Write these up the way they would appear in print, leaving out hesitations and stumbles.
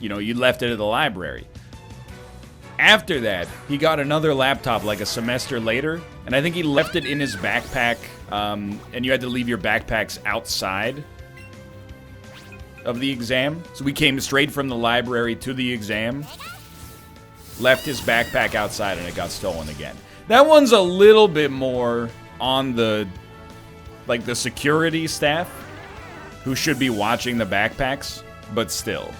you know, you left it at the library. After that, he got another laptop like a semester later, and I think he left it in his backpack, and you had to leave your backpacks outside of the exam. So we came straight from the library to the exam, left his backpack outside, and it got stolen again. That one's a little bit more on the, like, the security staff, who should be watching the backpacks, but still.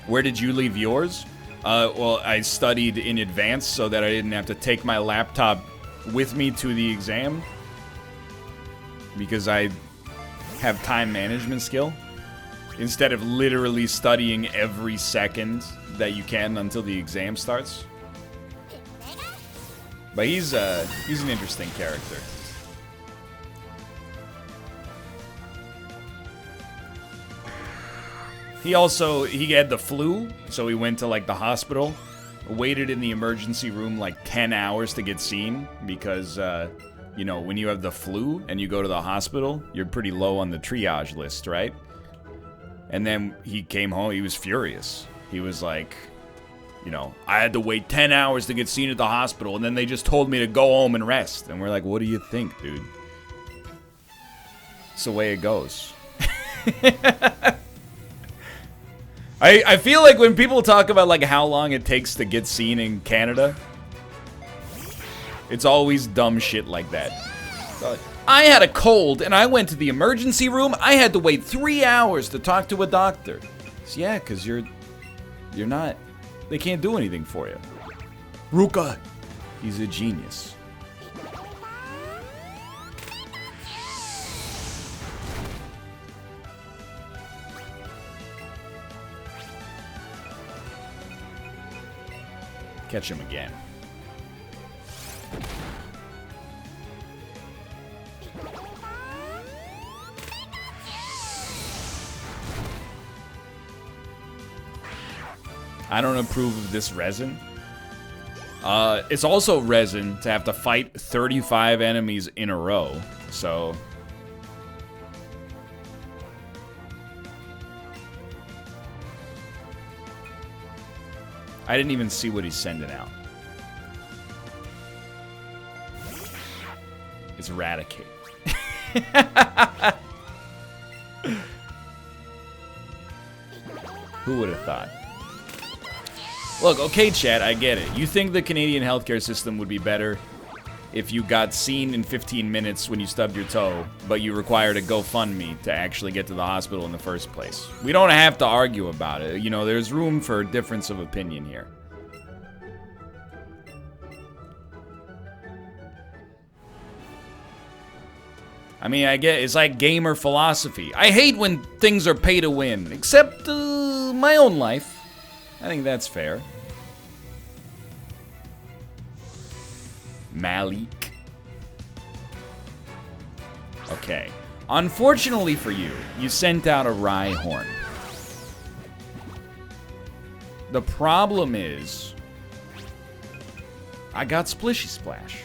Where did you leave yours? Well, I studied in advance so that I didn't have to take my laptop with me to the exam. Because I have time management skill. Instead of literally studying every second that you can until the exam starts. But he's an interesting character. He had the flu, so he went to, like, the hospital, waited in the emergency room, like, 10 hours to get seen, because, you know, when you have the flu and you go to the hospital, you're pretty low on the triage list, right? And then he came home, he was furious. He was like, you know, I had to wait 10 hours to get seen at the hospital, and then they just told me to go home and rest. And we're like, what do you think, dude? It's the way it goes. I feel like when people talk about, like, how long it takes to get seen in Canada, it's always dumb shit like that. I had a cold and I went to the emergency room. I had to wait 3 hours to talk to a doctor. So yeah, because you're not, they can't do anything for you. Ruka, he's a genius. Catch him again. I don't approve of this resin. It's also resin to have to fight 35 enemies in a row, so... I didn't even see what he's sending out. It's Eradicate. Who would have thought? Look, okay, chat, I get it. You think the Canadian healthcare system would be better if you got seen in 15 minutes when you stubbed your toe, but you required a GoFundMe to actually get to the hospital in the first place. We don't have to argue about it. You know, there's room for difference of opinion here. I mean, I get it's like gamer philosophy. I hate when things are pay to win, except my own life. I think that's fair. Malik. Okay. Unfortunately for you, you sent out a Rhyhorn. The problem is, I got Splishy Splash.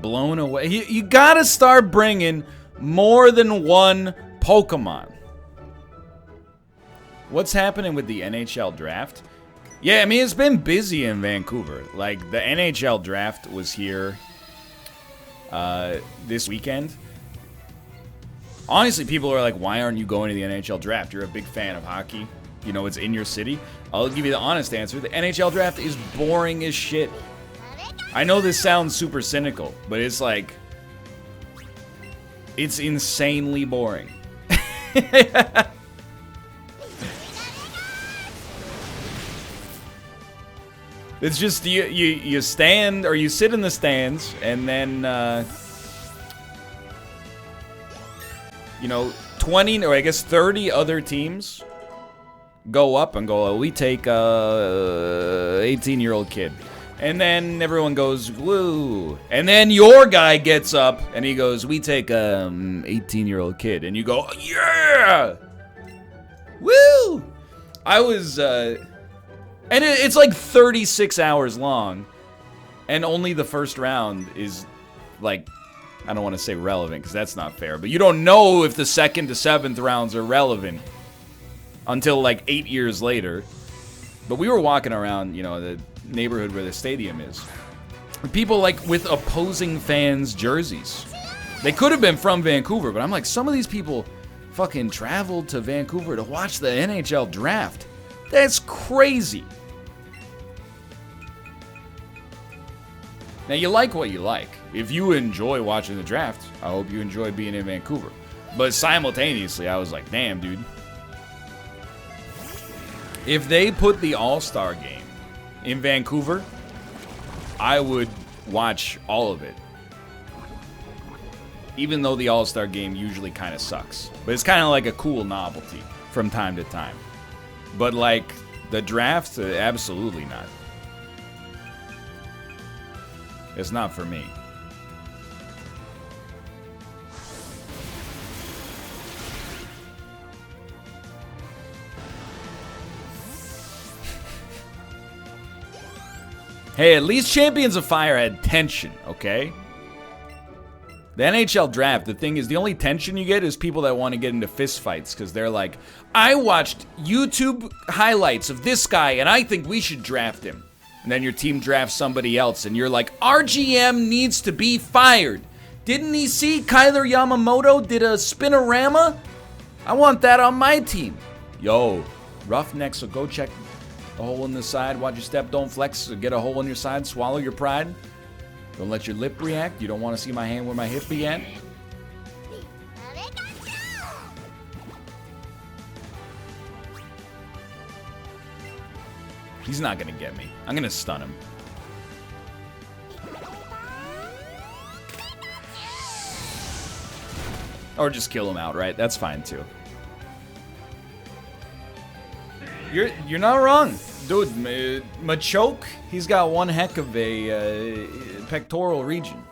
Blown away. You gotta start bringing more than one Pokemon. What's happening with the NHL draft? Yeah, I mean, it's been busy in Vancouver. Like, the NHL draft was here this weekend. Honestly, people are like, why aren't you going to the NHL draft? You're a big fan of hockey. You know, it's in your city. I'll give you the honest answer. The NHL draft is boring as shit. I know this sounds super cynical, but it's like, it's insanely boring. It's just, you stand, or you sit in the stands, and then, you know, 20, or I guess 30 other teams go up and go, oh, we take a 18-year-old kid. And then everyone goes, woo. And then your guy gets up and he goes, we take 18-year-old kid. And you go, yeah! Woo! I was, and it's like 36 hours long. And only the first round is, like, I don't want to say relevant because that's not fair. But you don't know if the 2nd to 7th rounds are relevant until, like, 8 years later. But we were walking around, you know, the neighborhood where the stadium is. People, like, with opposing fans' jerseys. They could have been from Vancouver, but I'm like, some of these people fucking traveled to Vancouver to watch the NHL draft. That's crazy. Now, you like what you like. If you enjoy watching the draft, I hope you enjoy being in Vancouver. But simultaneously, I was like, damn, dude. If they put the All-Star game in Vancouver, I would watch all of it. Even though the All-Star game usually kind of sucks. But it's kind of like a cool novelty from time to time. But like, the draft, absolutely not. It's not for me. Hey, at least Champions of Fire had tension, okay? The NHL draft, the thing is, the only tension you get is people that want to get into fistfights because they're like, I watched YouTube highlights of this guy and I think we should draft him. And then your team drafts somebody else and you're like, our GM needs to be fired. Didn't he see Kyler Yamamoto did a spinorama? I want that on my team. Yo, Roughneck, so go check the hole in the side. Watch your step, don't flex. Get a hole in your side, swallow your pride. Don't let your lip react. You don't want to see my hand where my hip be at. He's not going to get me. I'm going to stun him. Or just kill him outright. That's fine too. You're not wrong. Dude, Machoke, he's got one heck of a pectoral region.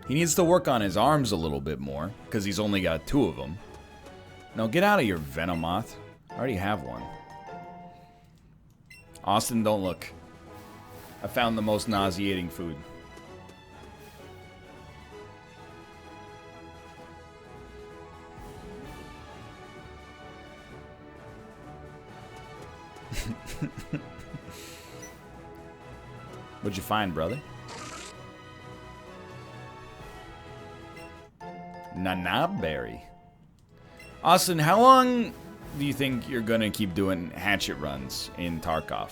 He needs to work on his arms a little bit more, because he's only got 2 of them. No, get out of here, Venomoth. I already have one. Austin, don't look. I found the most nauseating food. What'd you find, brother? Nanaberry. Austin, how long do you think you're gonna keep doing hatchet runs in Tarkov?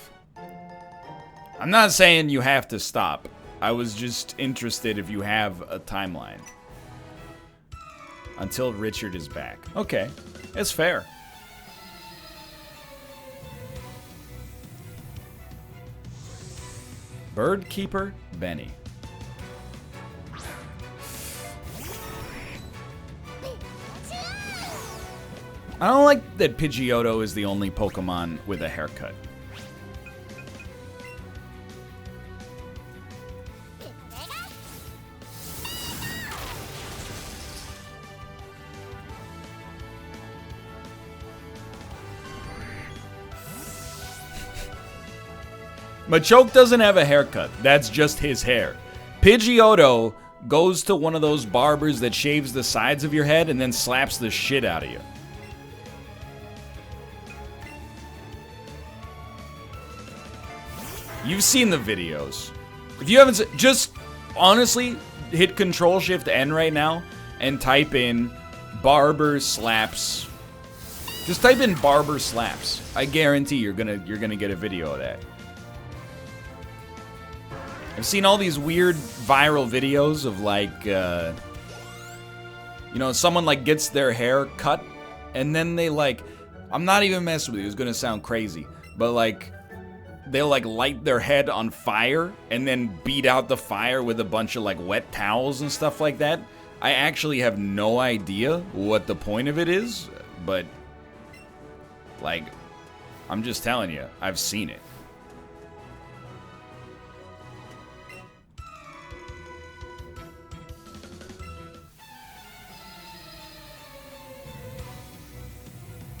I'm not saying you have to stop. I was just interested if you have a timeline. Until Richard is back. Okay, it's fair. Birdkeeper Benny. I don't like that Pidgeotto is the only Pokemon with a haircut. Machoke doesn't have a haircut. That's just his hair. Pidgeotto goes to one of those barbers that shaves the sides of your head and then slaps the shit out of you. You've seen the videos. If you haven't, just honestly hit Control-Shift-N right now and type in barber slaps. Just type in barber slaps. I guarantee you're gonna get a video of that. I've seen all these weird viral videos of like, you know, someone like gets their hair cut and then they like, I'm not even messing with you, it's gonna sound crazy, but like, they'll like light their head on fire and then beat out the fire with a bunch of like wet towels and stuff like that. I actually have no idea what the point of it is, but like, I'm just telling you, I've seen it.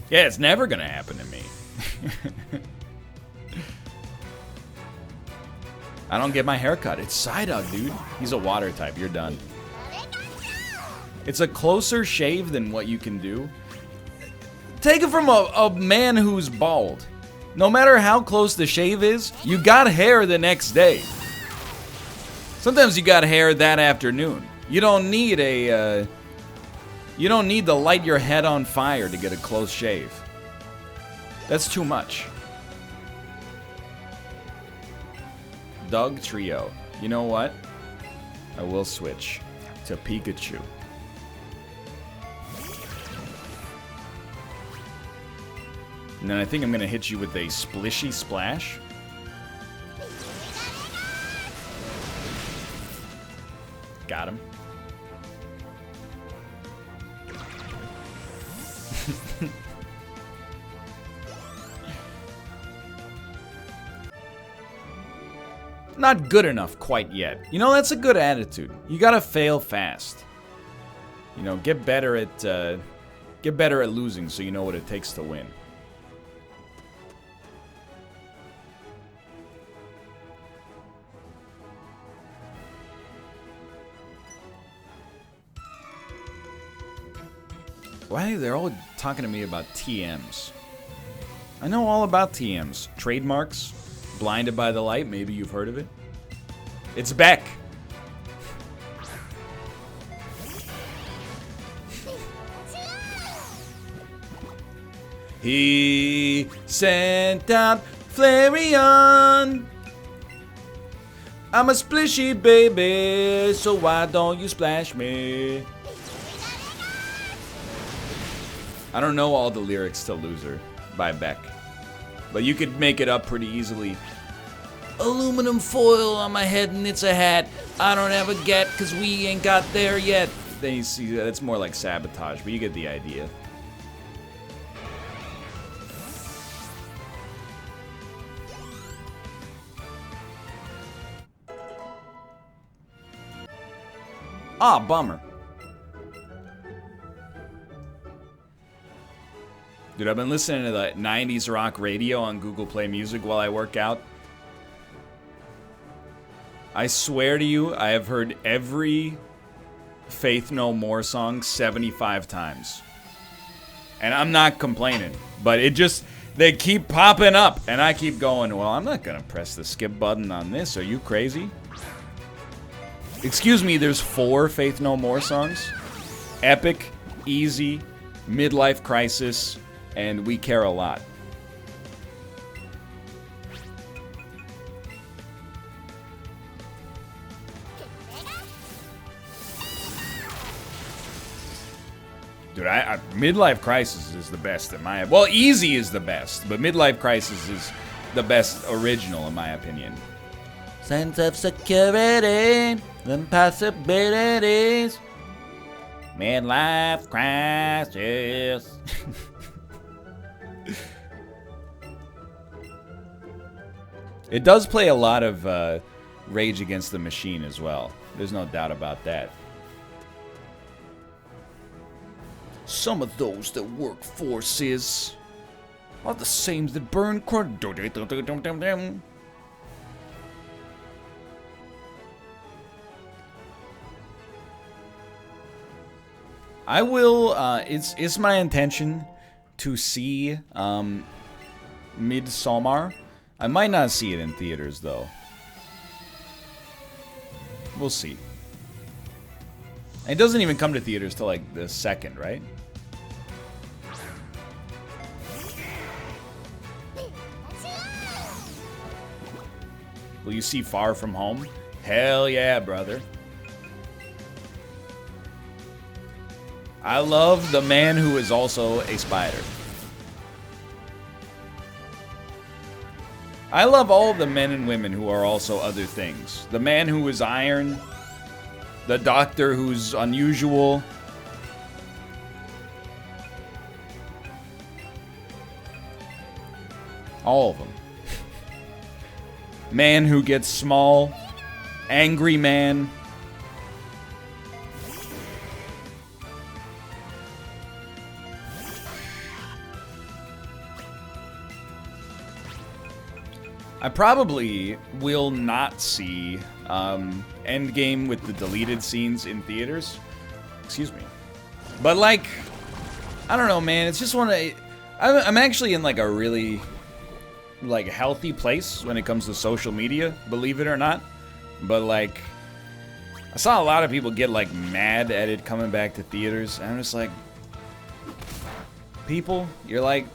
Yeah, it's never gonna happen to me. I don't get my hair cut. It's Psyduck, dude. He's a water type. You're done. It's a closer shave than what you can do. Take it from a man who's bald. No matter how close the shave is, you got hair the next day. Sometimes you got hair that afternoon. You don't need a... you don't need to light your head on fire to get a close shave. That's too much. Dog Trio. You know what? I will switch to Pikachu. And then I think I'm going to hit you with a Splishy Splash. Got him. Not good enough quite yet. You know, that's a good attitude. You gotta fail fast. You know, get better at losing so you know what it takes to win. Why are they all talking to me about TMs? I know all about TMs. Trademarks. Blinded by the Light. Maybe you've heard of it. It's Beck. He sent out Flareon. I'm a splishy baby, so why don't you splash me? I don't know all the lyrics to Loser by Beck, but you could make it up pretty easily. Aluminum foil on my head and it's a hat. I don't have a get cause we ain't got there yet. Then you see that's more like Sabotage, but you get the idea. Ah, bummer. Dude, I've been listening to the 90s rock radio on Google Play Music while I work out. I swear to you, I have heard every Faith No More song 75 times. And I'm not complaining, but they keep popping up, and I keep going, well, I'm not gonna press the skip button on this. Are you crazy? Excuse me, there's 4 Faith No More songs? Epic, Easy, Midlife Crisis, and We Care a Lot. Dude, Midlife Crisis is the best in my... Well, Easy is the best, but Midlife Crisis is the best original in my opinion. Sense of security and possibilities. Midlife Crisis. It does play a lot of Rage Against the Machine as well. There's no doubt about that. Some of those that work forces are the same that burn corn. I will, it's my intention to see Midsommar. I might not see it in theaters, though. We'll see. It doesn't even come to theaters till, like, the 2nd, right? Will you see Far From Home? Hell yeah, brother. I love the man who is also a spider. I love all the men and women who are also other things. The man who is iron. The doctor who's unusual. All of them. Man who gets small. Angry man. I probably will not see Endgame with the deleted scenes in theaters. Excuse me. But, like, I don't know, man. It's just one of... I'm actually in, like, a really, like, healthy place when it comes to social media, believe it or not. But, like, I saw a lot of people get, like, mad at it coming back to theaters. And I'm just like... People, you're like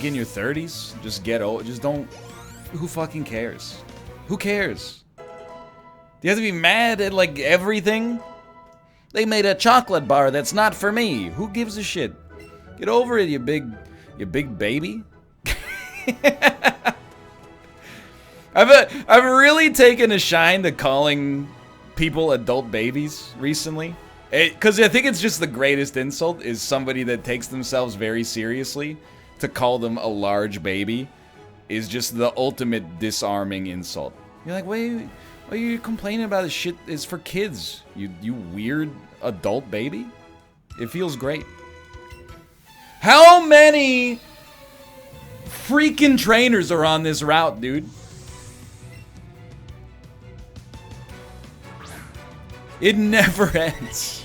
in your 30s. Just get old. Just don't. Who fucking cares? Who cares? Do you have to be mad at like everything? They made a chocolate bar that's not for me. Who gives a shit? Get over it, you big baby. I've really taken a shine to calling people adult babies recently. Because I think it's just the greatest insult is somebody that takes themselves very seriously. To call them a large baby is just the ultimate disarming insult. You're like, why are you complaining about this shit is for kids? You weird adult baby? It feels great. How many freaking trainers are on this route, dude? It never ends.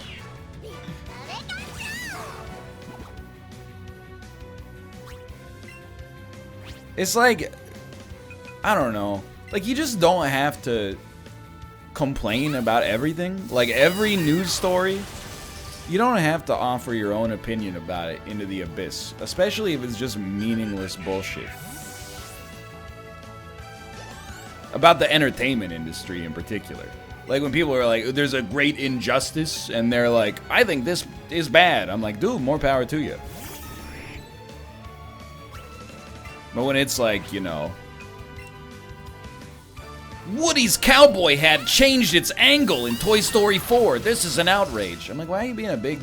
It's like, I don't know. Like, you just don't have to complain about everything. Like, every news story, you don't have to offer your own opinion about it into the abyss. Especially if it's just meaningless bullshit. About the entertainment industry in particular. Like, when people are like, there's a great injustice, and they're like, I think this is bad. I'm like, dude, more power to you. But when it's like, you know, Woody's cowboy hat changed its angle in Toy Story 4. This is an outrage. I'm like, why are you being a big...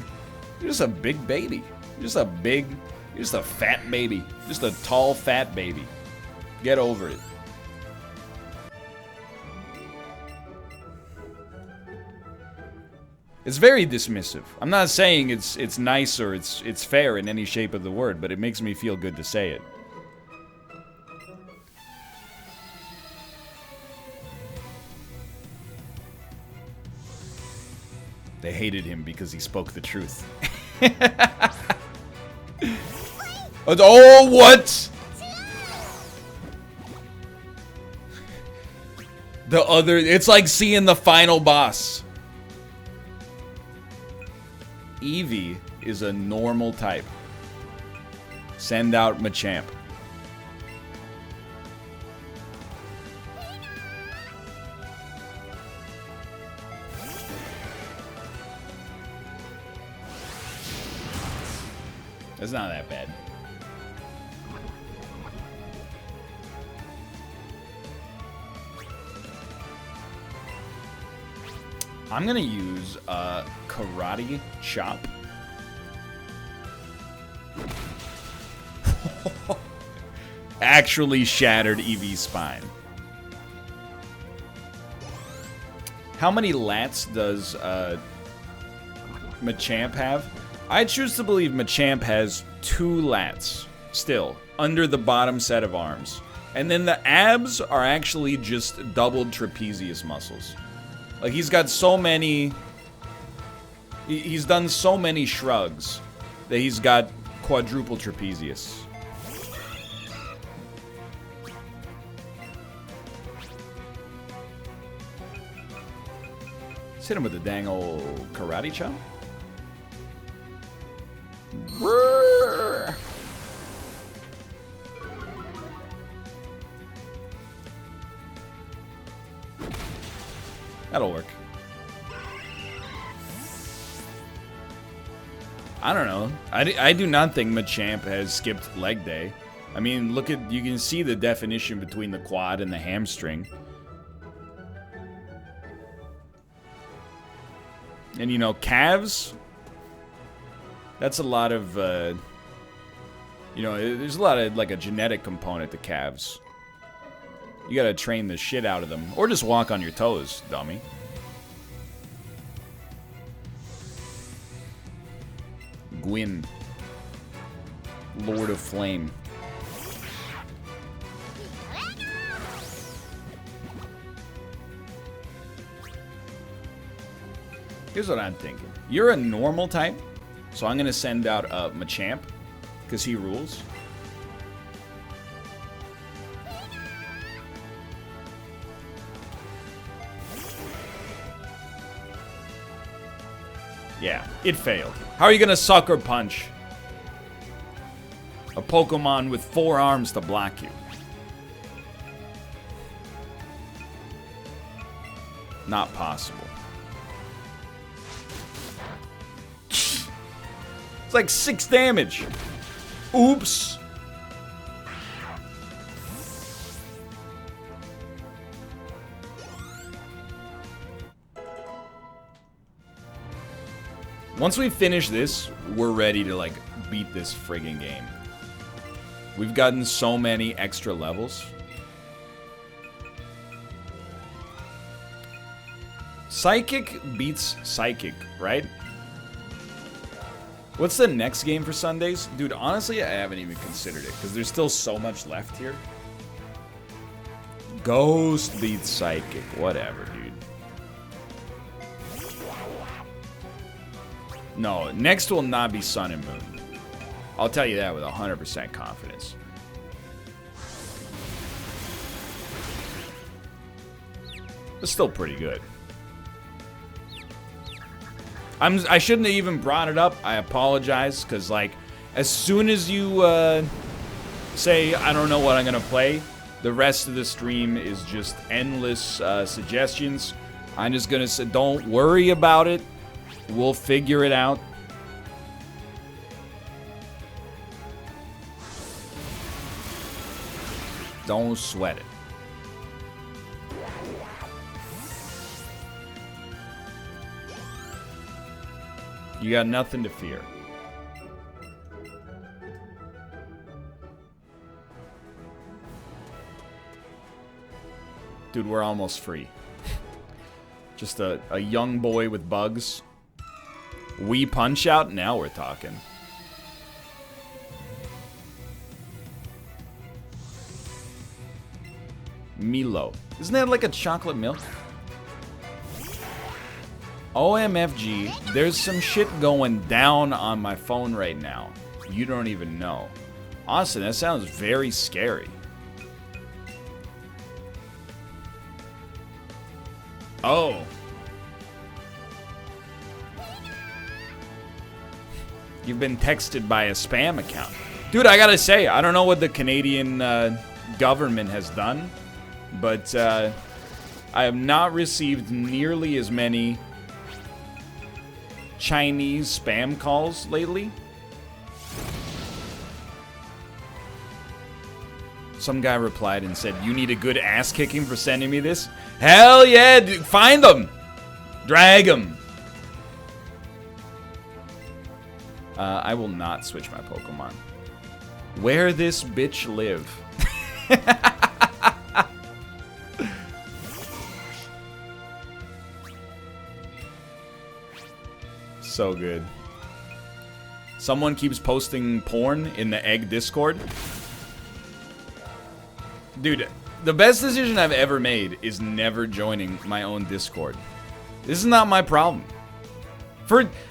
You're just a big baby. You're just a fat baby. Just a tall, fat baby. Get over it. It's very dismissive. I'm not saying it's nice or it's fair in any shape of the word, but it makes me feel good to say it. They hated him because he spoke the truth. Oh, what? The other... It's like seeing the final boss. Eevee is a normal type. Send out Machamp. It's not that bad. I'm gonna use Karate Chop. Actually shattered Eevee's spine. How many lats does Machamp have? I choose to believe Machamp has 2 lats still under the bottom set of arms. And then the abs are actually just doubled trapezius muscles. Like, he's got so many... He's done so many shrugs that he's got quadruple trapezius. Let's hit him with the dang old karate chop. That'll work. I don't know. I do not think Machamp has skipped leg day. I mean, look at... You can see the definition between the quad and the hamstring. And, you know, calves... That's a lot of You know, there's a lot of, like, a genetic component to calves. You gotta train the shit out of them. Or just walk on your toes, dummy. Gwyn. Lord of Flame. Here's what I'm thinking. You're a normal type, so I'm gonna send out Machamp, because he rules. Yeah, it failed. How are you gonna sucker punch a Pokemon with 4 arms to block you? Not possible. It's like 6 damage. Oops. Once we finish this, we're ready to, like, beat this friggin' game. We've gotten so many extra levels. Psychic beats Psychic, right? What's the next game for Sundays? Dude, honestly, I haven't even considered it, because there's still so much left here. Ghost beats Psychic. Whatever, dude. No, next will not be Sun and Moon. I'll tell you that with 100% confidence. It's still pretty good. I shouldn't have even brought it up. I apologize, because, like, as soon as you say, I don't know what I'm going to play, the rest of the stream is just endless suggestions. I'm just going to say, don't worry about it. We'll figure it out. Don't sweat it. You got nothing to fear. Dude, we're almost free. Just a young boy with bugs. We punch out? Now we're talking. Milo. Isn't that like a chocolate milk? OMFG, there's some shit going down on my phone right now. You don't even know. Honestly, that sounds very scary. Oh. You've been texted by a spam account. Dude, I gotta say, I don't know what the Canadian government has done, but I have not received nearly as many Chinese spam calls lately. Some guy replied and said, "You need a good ass kicking for sending me this?" Hell yeah, dude. Find them. Drag them. I will not switch my Pokemon. Where this bitch live? So good. Someone keeps posting porn in the egg Discord. Dude, the best decision I've ever made is never joining my own Discord. This is not my problem.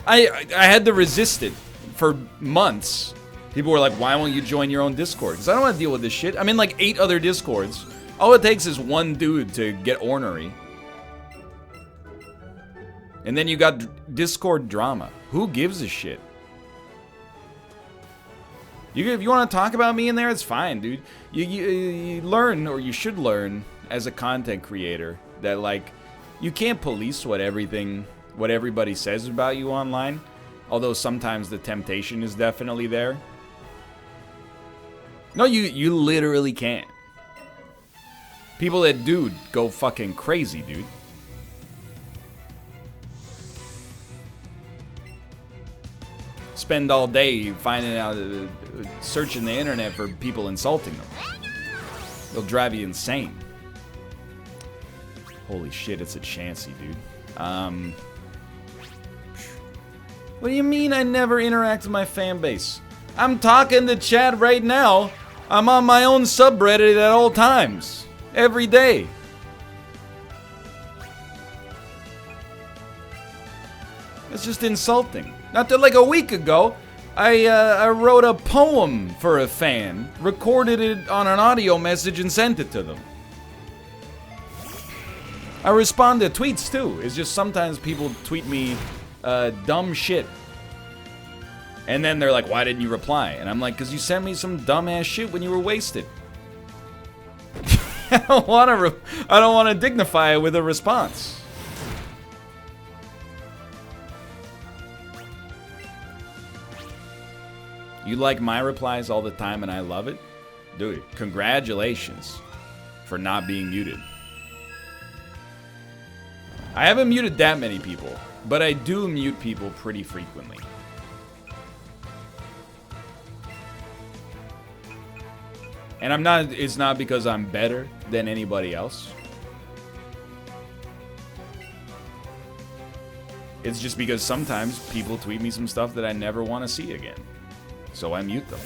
I had to resist it for months. People were like, why won't you join your own Discord? Because I don't want to deal with this shit. I'm in like 8 other Discords. All it takes is one dude to get ornery. And then you got Discord drama. Who gives a shit? If you want to talk about me in there, it's fine, dude. You learn, or you should learn, as a content creator, that, like, you can't police what everybody says about you online. Although sometimes the temptation is definitely there. No, you literally can't. People that do go fucking crazy, dude. spend all day finding out, searching the internet for people insulting them. It'll drive you insane. Holy shit, it's a Chansey, dude. What do you mean I never interact with my fan base? I'm talking to chat right now. I'm on my own subreddit at all times. Every day. It's just insulting. Not that like a week ago, I wrote a poem for a fan, recorded it on an audio message and sent it to them. I respond to tweets too. It's just sometimes people tweet me dumb shit. And then they're like, why didn't you reply? And I'm like, because you sent me some dumbass shit when you were wasted. I don't want to dignify it with a response. You like my replies all the time and I love it? Dude, congratulations for not being muted. I haven't muted that many people, but I do mute people pretty frequently. And it's not because I'm better than anybody else. It's just because sometimes people tweet me some stuff that I never want to see again. So I mute them.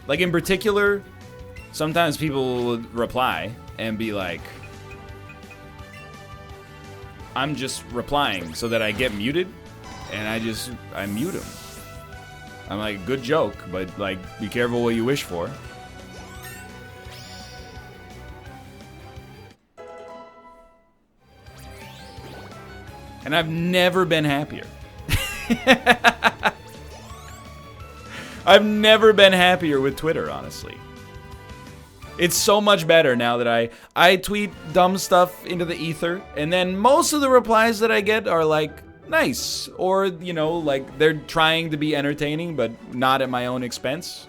Like in particular, sometimes people will reply and be like, I'm just replying so that I get muted, and I mute them. I'm like, good joke, but like, be careful what you wish for. And I've never been happier. I've never been happier with Twitter, honestly. It's so much better now that I tweet dumb stuff into the ether, and then most of the replies that I get are like, nice, or, you know, like they're trying to be entertaining, but not at my own expense.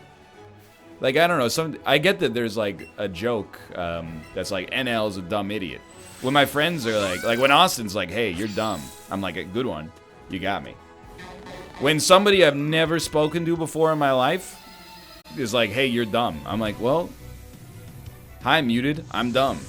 Like, I don't know, I get that there's like a joke that's like, NL's a dumb idiot. When my friends are like when Austin's like, hey, you're dumb, I'm like, a good one, you got me. When somebody I've never spoken to before in my life is like, hey, you're dumb, I'm like, well, hi, muted, I'm dumb.